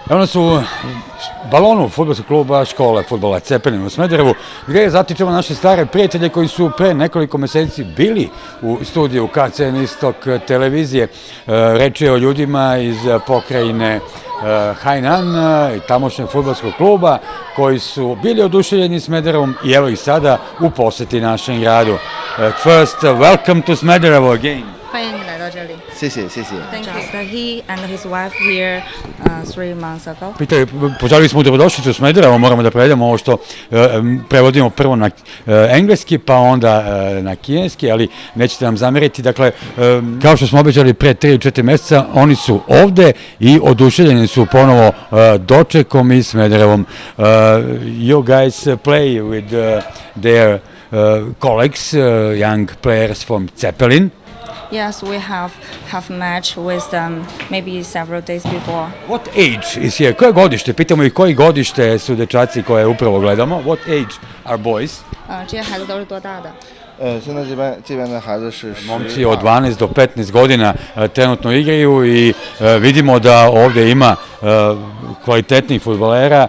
Evo nas u balonu fudbalskog kluba škole fudbala Cepelin u Smederevu, gde zatičemo naše stare prijatelje koji su pre nekoliko meseci bili u studiju KCN Istok televizije. Reč je o ljudima iz pokrajine Hainan i tamošnjeg fudbalskog kluba koji su bili oduševljeni Smederevom i evo ih sada u poseti našem gradu. First, welcome to Smederevo again. 欢迎你来到这里。谢谢谢谢。 Thank you. Just he and his wife here 3 months ago. Pitali, poželili smo dobrodošlicu u Smederevo, moramo da prevedemo ovo što prevodimo prvo na engleski, pa onda na kineski, ali nećete nam zameriti. Dakle, kao što smo obećali pre 3-4 meseca, oni su ovde i oduševljeni su ponovo dočekom i Smederevom. You guys play with their colleagues, young players from Cepelin. Yes, we have match with them maybe several days before. What age is here? Koje godište? Pitamo ih koji godište su dečaci koje upravo gledamo. What age are boys? 这些孩子都是多大的？ 现在这边的孩子是Momci od 12 do 15 godina trenutno igraju i vidimo da ovde ima kvalitetnih fudbalera.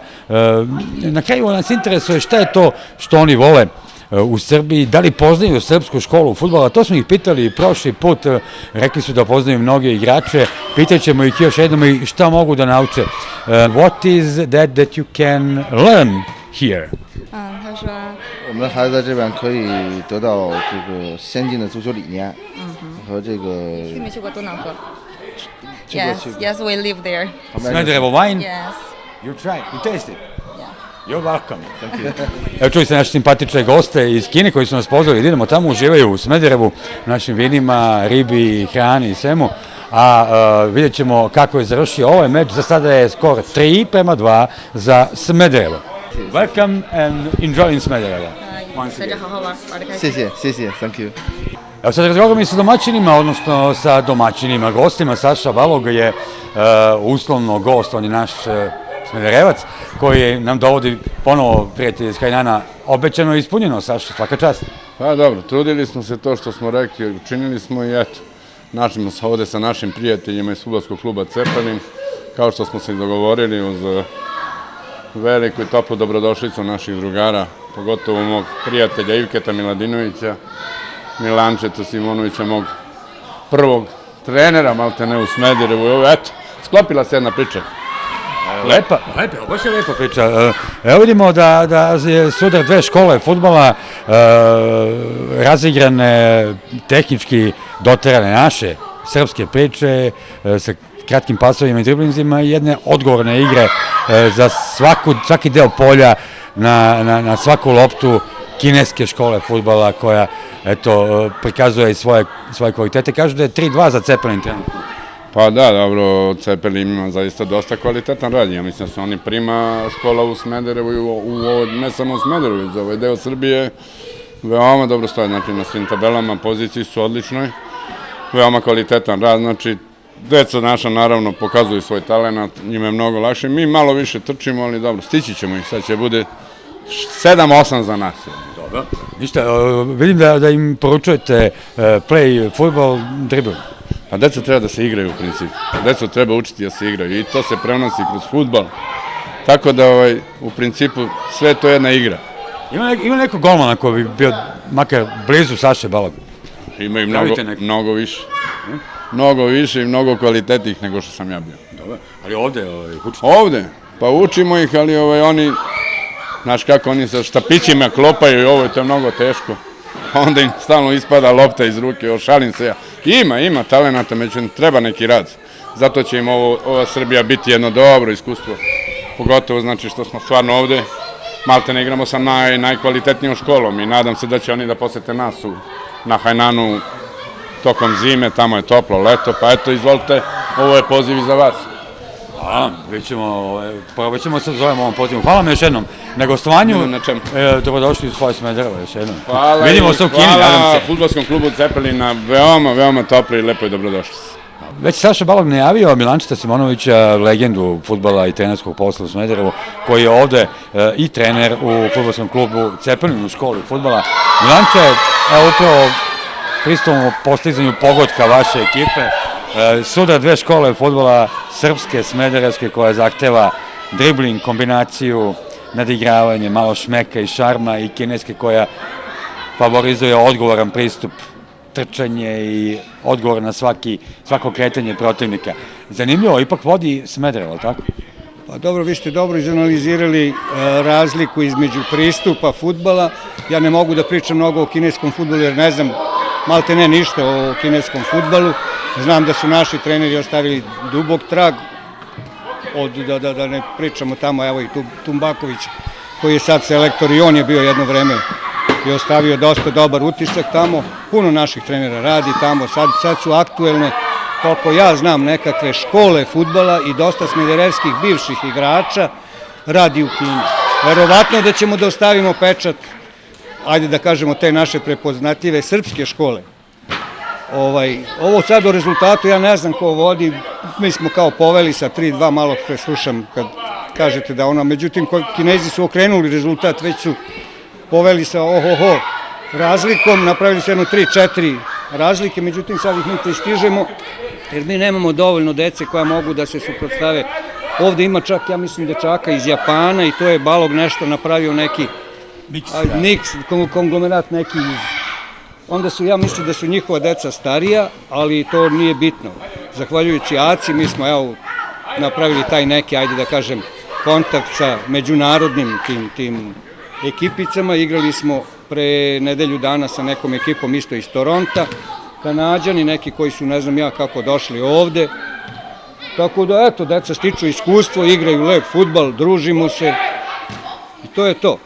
Na kraju nas interesuje šta je to što oni vole u Srbiji, da li poznaju srpsku školu fudbala, to smo ih pitali prošli put, rekli su da poznaju mnoge igrače, pitaćemo ih još jednom i šta mogu da nauče. What is that you can learn here? 他说，我们的孩子在这边可以得到这个先进的足球理念，和这个去没去过多瑙河 Yes, yes, we live there. Smederevo wine? Yes. You try, you taste it. Yeah. You're welcome. Thank you. Evo čuli ste naše simpatične goste iz Kine koji su nas pozvali da idemo tamo, uživaju u Smederevu, našim vinima, ribi, hrani i svemu. A vidjet ćemo kako je završio ovaj meč. Za sada je skor 3-2 za Smederevo. Welcome and enjoy in Smederevo. 在这好好玩，玩得开心。谢谢谢谢 ，Thank you。 Evo sad razgovaramo i sa domaćinima, odnosno sa domaćinima, gostima. Saša Balog je uslovno gost, on je naš Smederevac koji nam dovodi ponovo prijatelj iz Hainana. Obećano i ispunjeno, Saša, svaka čast. Pa dobro, trudili smo se to što smo rekli, učinili smo i eto, našli se ovde sa našim prijateljima iz fudbalskog kluba Cepelin, kao što smo se dogovorili uz veliku i toplu dobrodošlicu naših drugara, pogotovo mog prijatelja Ivketa Miladinovića, Milančeta Simonovića, mog prvog trenera, malte ne u Smederevu. Eto, sklopila se jedna priča. Lepa, baš je lepa priča. Evo vidimo da je sudar dve škole fudbala razigrane, tehnički doterane naše srpske priče sa kratkim pasovima i driblinzima i jedne odgovorne igre za svaki deo polja na svaku loptu kineske škole fudbala koja eto, prikazuje i svoje kvalitete. Kažu da je 3-2 za Cepelin trenutno. Pa da, dobro, Cepelin ima zaista dosta kvalitetan rad. Ja mislim da su oni prima škola u Smederevu i ne samo u Smederevu, za ovaj deo Srbije veoma dobro stoje. Znači, na svim tabelama poziciji su odličnoj, veoma kvalitetan rad. Znači, deca naša naravno pokazuju svoj talent, njima je mnogo lakše. Mi malo više trčimo, ali dobro, stići ćemo ih. Sad će bude 7-8 za nas. Dobro. Ništa, vidim da im poručujete play, futbol, dribble. A deca treba da se igraju u principu. Deca treba učiti da se igraju i to se prenosi kroz fudbal. Tako da u principu sve to je jedna igra. Ima neko golmana koji bi bio makar blizu Saše Baloga? Ima i mnogo više. Mnogo više i mnogo kvalitetnih nego što sam ja bio. Dobro, ali ovde učite? Ovde? Pa učimo ih, ali oni, znaš kako, oni sa štapićima klopaju i ovo je to mnogo teško. Onda im stalno ispada lopta iz ruke, šalim se ja. Ima talenata, međutim treba neki rad. Zato će im ova Srbija biti jedno dobro iskustvo. Pogotovo znači što smo stvarno ovde, malte ne igramo sa najkvalitetnijom školom i nadam se da će oni da posete nas na Hainanu tokom zime, tamo je toplo leto, pa eto izvolite, ovo je poziv i za vas. Hvala, probat ćemo se zovemo ovom pozivu. Hvala vam još jednom na gostovanju. Na čemu? Dobrodošli u svoje Smederevo još jednom. Hvala Vidimo se u Kini, nadam se. Hvala fudbalskom klubu Cepelina, veoma toplo i lepo i dobrodošli. Već Saša Balog najavio Milančeta Simonovića, legendu fudbala i trenerskog posla u Smederevu, koji je ovde i trener u fudbalskom klubu Cepelin u školi fudbala. Milanče, evo upravo pristupamo postizanju pogotka vaše ekipe. Sudar dve škole fudbala, srpske, smederevske, koja zahteva dribling, kombinaciju, nadigravanje, malo šmeka i šarma, i kineske koja favorizuje odgovoran pristup, trčanje i odgovor na svako kretanje protivnika. Zanimljivo, ipak vodi Smederevo, tako? Pa dobro, vi ste dobro izanalizirali razliku između pristupa fudbala. Ja ne mogu da pričam mnogo o kineskom fudbalu jer ne znam malte ne ništa o kineskom fudbalu. Znam da su naši treneri ostavili dubok trag, da ne pričamo tamo, evo i Tumbaković koji je sad selektor i on je bio jedno vreme i ostavio dosta dobar utisak tamo. Puno naših trenera radi tamo, sad su aktuelne, koliko ja znam, nekakve škole fudbala i dosta smederevskih bivših igrača radi u Kini. Verovatno da ćemo da ostavimo pečat, ajde da kažemo, te naše prepoznatljive srpske škole. Ovo sad o rezultatu, ja ne znam ko vodi, mi smo kao poveli sa 3-2, malo preslušam kad kažete da ono, međutim Kinezi su okrenuli rezultat, već su poveli sa razlikom, napravili su jedno 3-4 razlike, međutim sad ih mi pristižemo jer mi nemamo dovoljno dece koja mogu da se suprotstave. Ovde ima čak, ja mislim, dečaka iz Japana i to je Balog nešto napravio neki miks, konglomerat neki iz... Onda su, ja mislim da su njihova deca starija, ali to nije bitno. Zahvaljujući ACI mi smo, evo, napravili taj neki, ajde da kažem, kontakt sa međunarodnim tim ekipicama. Igrali smo pre nedelju dana sa nekom ekipom isto iz Toronta, Kanađani, neki koji su, ne znam ja kako, došli ovde. Tako da, eto, deca stiču iskustvo, igraju lep fudbal, družimo se i to je to.